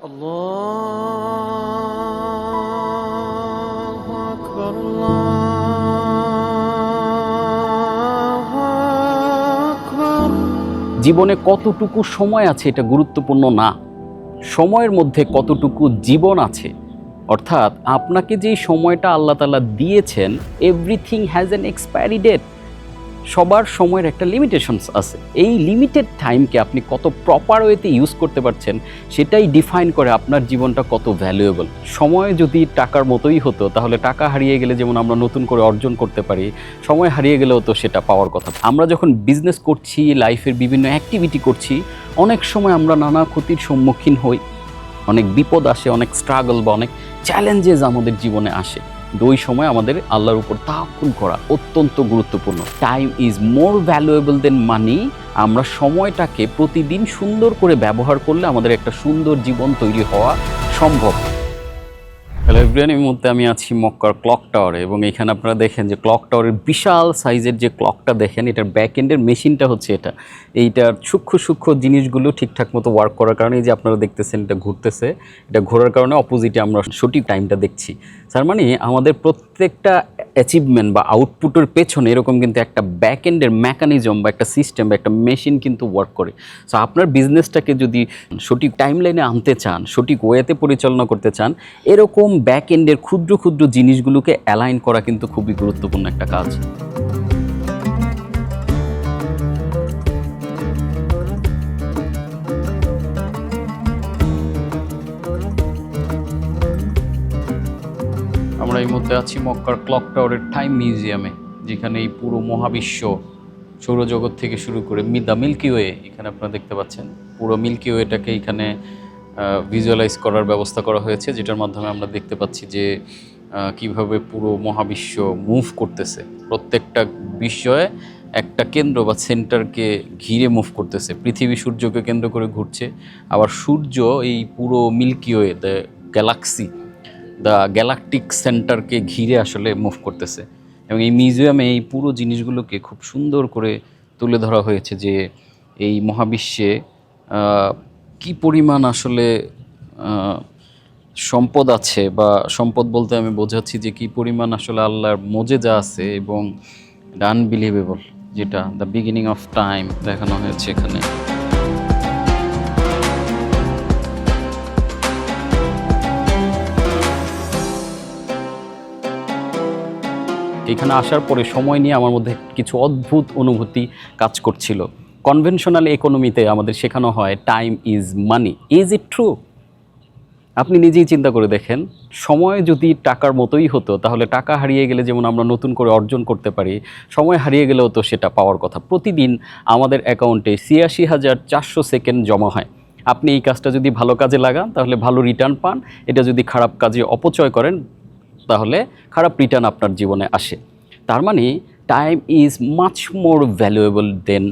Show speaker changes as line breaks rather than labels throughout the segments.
আল্লাহু আকবার, আল্লাহু আকবার।
জীবনে কতটুকু সময় আছে এটা গুরুত্বপূর্ণ না, সময়ের মধ্যে কতটুকু জীবন আছে। অর্থাৎ আপনাকে যেই সময়টা আল্লাহ তাআলা দিয়েছেন, everything has an expiry date. সবার সময়ের একটা লিমিটেশনস আছে। এই লিমিটেড টাইমকে আপনি কত প্রপার ওয়েতে ইউজ করতে পারছেন সেটাই ডিফাইন করে আপনার জীবনটা কত ভ্যালুয়েবল। সময় যদি টাকার মতোই হতো তাহলে টাকা হারিয়ে গেলে যেমন আমরা নতুন করে অর্জন করতে পারি, সময় হারিয়ে গেলেও তো সেটা পাওয়ার কথা। আমরা যখন বিজনেস করছি, লাইফের বিভিন্ন অ্যাক্টিভিটি করছি, অনেক সময় আমরা নানা ক্ষতির সম্মুখীন হই, অনেক বিপদ আসে, অনেক স্ট্রাগল বা অনেক চ্যালেঞ্জেস আমাদের জীবনে আসে। ওই সময় আমাদের আল্লাহর উপর তাওয়াক্কুল করা অত্যন্ত গুরুত্বপূর্ণ। Time is more valuable than money. আমরা সময়টাকে প্রতিদিন সুন্দর করে ব্যবহার করলে আমাদের একটা সুন্দর জীবন তৈরি হওয়া সম্ভব। হ্যালো এভরিওয়ান, এই মুহূর্তে আমি আছি মক্কার ক্লক টাওয়ারে এবং এখানে আপনারা দেখেন যে ক্লক টাওয়ারের বিশাল সাইজের যে ক্লকটা দেখেন, এটার ব্যাক এন্ডের মেশিনটা হচ্ছে এইটার সূক্ষ্ম সূক্ষ্ম জিনিসগুলো ঠিকঠাক মতো ওয়ার্ক করার কারণে এই যে আপনারা দেখতেছেন এটা ঘুরতেছে, এটা ঘোরার কারণে অপোজিটে আমরা সঠিক টাইমটা দেখছি। তার মানে আমাদের প্রত্যেকটা অ্যাচিভমেন্ট বা আউটপুটের পেছনে এরকম কিন্তু একটা ব্যাক এন্ডের মেকানিজম বা একটা সিস্টেম বা একটা মেশিন কিন্তু ওয়ার্ক করে। সো আপনার বিজনেসটাকে যদি সঠিক টাইম লাইনে আনতে চান, সঠিক ওয়েতে পরিচালনা করতে চান, এরকম ব্যাক এন্ডের ক্ষুদ্র ক্ষুদ্র জিনিসগুলোকে অ্যালাইন করা কিন্তু খুবই গুরুত্বপূর্ণ একটা কাজ। আমরা এই মুহূর্তে আছি মক্কার ক্লক টাওয়ারের টাইম মিউজিয়ামে, যেখানে এই পুরো মহাবিশ্ব, সৌরজগৎ থেকে শুরু করে দ্য মিল্কি ওয়ে এখানে আপনারা দেখতে পাচ্ছেন। পুরো মিল্কি ওয়েটাকে এখানে ভিজুয়ালাইজ করার ব্যবস্থা করা হয়েছে, যেটার মাধ্যমে আমরা দেখতে পাচ্ছি যে কিভাবে পুরো মহাবিশ্ব মুভ করতেছে। প্রত্যেকটা বিষয়ে একটা কেন্দ্র বা সেন্টারকে ঘিরে মুভ করতেছে। পৃথিবী সূর্যকে কেন্দ্র করে ঘুরছে, আবার সূর্য এই পুরো Milky Way, the galaxy, the galactic সেন্টারকে ঘিরে আসলে মুভ করতেছে। এবং এই মিউজিয়ামে এই পুরো জিনিসগুলোকে খুব সুন্দর করে তুলে ধরা হয়েছে যে এই মহাবিশ্বে কি পরিমাণ আসলে সম্পদ আছে, বা সম্পদ বলতে আমি বোঝাচ্ছি যে কি পরিমাণ আসলে আল্লাহর মোজেজা আছে এবং আনবিলিভেবল, যেটা দ্য বিগিনিং অফ টাইম দেখানো হয়েছে এখানে। এখানে আসার পরে সময় নিয়ে আমার মধ্যে কিছু অদ্ভুত অনুভূতি কাজ করছিল। কনভেনশনাল ইকোনমিতে আমাদের শেখানো হয় time is money. Is it true? আপনি নিজেই চিন্তা করে দেখেন, সময় যদি টাকার মতোই হতো তাহলে টাকা হারিয়ে গেলে যেমন আমরা নতুন করে অর্জন করতে পারি, সময় হারিয়ে গেলেও তো সেটা পাওয়ার কথা। প্রতিদিন আমাদের অ্যাকাউন্টে ৮৬,৪০০ সেকেন্ড জমা হয়। আপনি এই কাজটা যদি ভালো কাজে লাগান তাহলে ভালো রিটার্ন পান, এটা যদি খারাপ কাজে অপচয় করেন তাহলে খারাপ রিটার্ন আপনার জীবনে আসে। তার মানে time is much more valuable than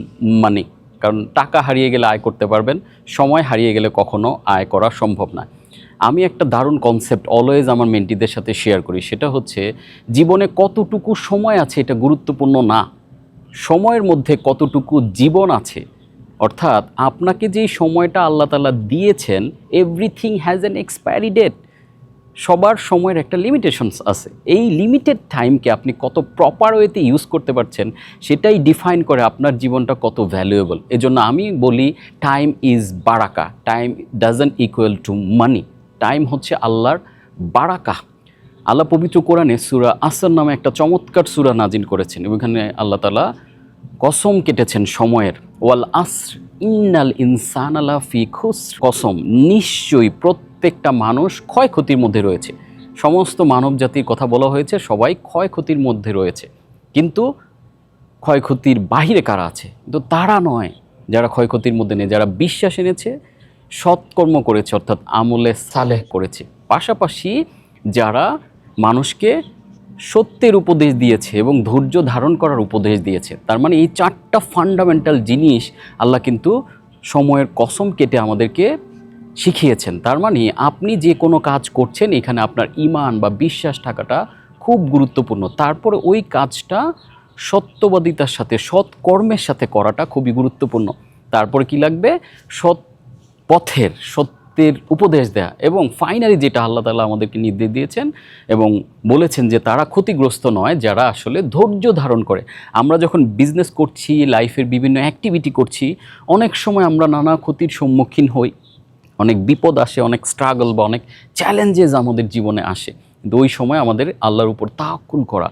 money. কারণ টাকা হারিয়ে গেলে আয় করতে পারবেন, সময় হারিয়ে গেলে কখনো আয় করা সম্ভব না। আমি একটা দারুণ কনসেপ্ট অলওয়েজ আমার মেন্টিদের সাথে শেয়ার করি, সেটা হচ্ছে জীবনে কতটুকু সময় আছে এটা গুরুত্বপূর্ণ না, সময়ের মধ্যে কতটুকু জীবন আছে। অর্থাৎ আপনাকে যেই সময়টা আল্লাহ তাআলা দিয়েছেন, everything has an expiry date. সবার সময়ের একটা লিমিটেশনস আছে। এই লিমিটেড টাইমকে আপনি কত প্রপার ওয়েতে ইউজ করতে পারছেন সেটাই ডিফাইন করে আপনার জীবনটা কত ভ্যালুয়েবল। এজন্য আমি বলি টাইম ইজ বারাকা। Time doesn't equal to money. Time হচ্ছে আল্লাহর বারাকা। আল্লাহ পবিত্র কোরআনে সূরা আসর নামে একটা চমৎকার সূরা নাজিল করেছেন এবং এখানে আল্লাহ তাআলা কসম কেটেছেন সময়ের। ওয়াল আসর ইন্নাল ইনসানা লাফি খুসর। কসম, নিশ্চয়ই প্রত্যেকটা মানুষ ক্ষয়ক্ষতির মধ্যে রয়েছে। সমস্ত মানব জাতির কথা বলা হয়েছে, সবাই ক্ষয়ক্ষতির মধ্যে রয়েছে। কিন্তু ক্ষয়ক্ষতির বাহিরে কারা আছে? কিন্তু তারা নয় যারা ক্ষয়ক্ষতির মধ্যে নেই, যারা বিশ্বাস এনেছে, সৎকর্ম করেছে, অর্থাৎ আমলে সালেহ করেছে, পাশাপাশি যারা মানুষকে সত্যের উপদেশ দিয়েছে এবং ধৈর্য ধারণ করার উপদেশ দিয়েছে। তার মানে এই চারটা ফান্ডামেন্টাল জিনিস আল্লাহ কিন্তু সময়ের কসম কেটে আমাদেরকে শিখিয়েছেন। তার মানে আপনি যে কোনো কাজ করছেন এখানে আপনার ঈমান বা বিশ্বাস থাকাটা খুব গুরুত্বপূর্ণ। তারপরে ওই কাজটা সত্যবাদিতার সাথে, সৎ কর্মের সাথে করাটা খুবই গুরুত্বপূর্ণ। তারপরে কি লাগবে? সৎ পথের, সৎ সত্যের উপদেশ দেয়া, এবং ফাইনালি যেটা আল্লাহ তাআলা আমাদেরকে নির্দেশ দিয়েছেন এবং বলেছেন যে তারা ক্ষতিগ্রস্ত নয় যারা আসলে ধৈর্য ধারণ করে। আমরা যখন বিজনেস করছি, লাইফের বিভিন্ন অ্যাক্টিভিটি করছি, অনেক সময় আমরা নানা ক্ষতির সম্মুখীন হই, অনেক বিপদ আসে, অনেক স্ট্রাগল বা অনেক চ্যালেঞ্জেস আমাদের জীবনে আসে। কিন্তু ওই সময় আমাদের আল্লাহর উপর তাওয়াক্কুল করা,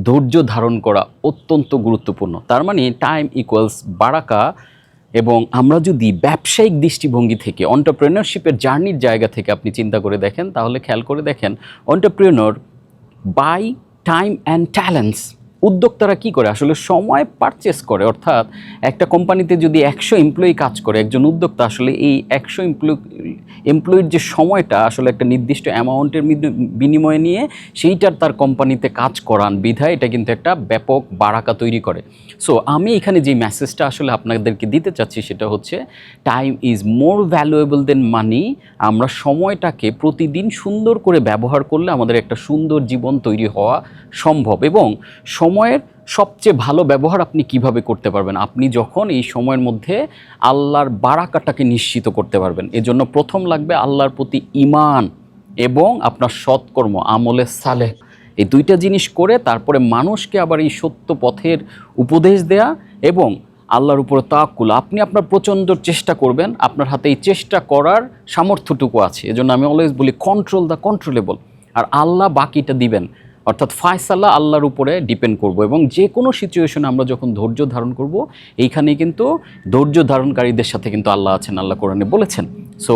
ধৈর্য ধারণ করা অত্যন্ত গুরুত্বপূর্ণ। তার মানে টাইম ইকুয়ালস বারাকা। এবং আমরা যদি ব্যবসায়িক দৃষ্টিভঙ্গি থেকে, এন্টারপ্রেনারশিপের জার্নির জায়গা থেকে আপনি চিন্তা করে দেখেন, তাহলে খেয়াল করে দেখেন entrepreneur by time and talents. উদ্যোক্তারা কী করে? আসলে সময় পারচেস করে। অর্থাৎ একটা কোম্পানিতে যদি 100 এমপ্লয়ি কাজ করে, একজন উদ্যোক্তা আসলে এই 100 এমপ্লয়ির যে সময়টা আসলে একটা নির্দিষ্ট অ্যামাউন্টের বিনিময়ে নিয়ে সেইটার তার কোম্পানিতে কাজ করান বিধায় এটা কিন্তু একটা ব্যাপক বারাকা তৈরি করে। সো আমি এখানে যে মেসেজটা আসলে আপনাদেরকে দিতে চাচ্ছি সেটা হচ্ছে time is more valuable than money. আমরা সময়টাকে প্রতিদিন সুন্দর করে ব্যবহার করলে আমাদের একটা সুন্দর জীবন তৈরি হওয়া সম্ভব। এবং সময়ের সবচেয়ে ভালো ব্যবহার আপনি কিভাবে করতে পারবেন? আপনি যখন এই সময়ের মধ্যে আল্লাহর বারাকাটাকে নিশ্চিত করতে পারবেন। এজন্য প্রথম লাগবে আল্লাহর প্রতি ঈমান এবং আপনার সৎকর্ম, আমলে সালেহ। এই দুইটা জিনিস করে তারপরে মানুষকে আবার এই সত্য পথের উপদেশ দেয়া এবং আল্লাহর উপরে তাওয়াক্কুল। আপনি আপনার প্রচণ্ড চেষ্টা করবেন, আপনার হাতে এই চেষ্টা করার সামর্থ্যটুকু আছে। এজন্য আমি অলওয়েজ বলি কন্ট্রোল দ্য কন্ট্রোলেবল, আর আল্লাহ বাকিটা দিবেন। অর্থাৎ ফায়সালা আল্লাহর উপরে ডিপেন্ড করব। এবং যে কোনো সিচুয়েশনে আমরা যখন ধৈর্য ধারণ করব, এইখানেই কিন্তু ধৈর্য ধারণকারীদের সাথে কিন্তু আল্লাহ আছেন, আল্লাহ কোরআনে বলেছেন। সো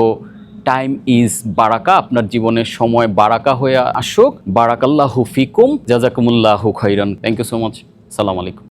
টাইম ইজ বারাকা। আপনার জীবনের সময় বারাকা হয়ে আসুক। বারাকাল্লাহু ফিকুম, জাযাকুমুল্লাহু খাইরান। Thank you so much. সালাম আলাইকুম।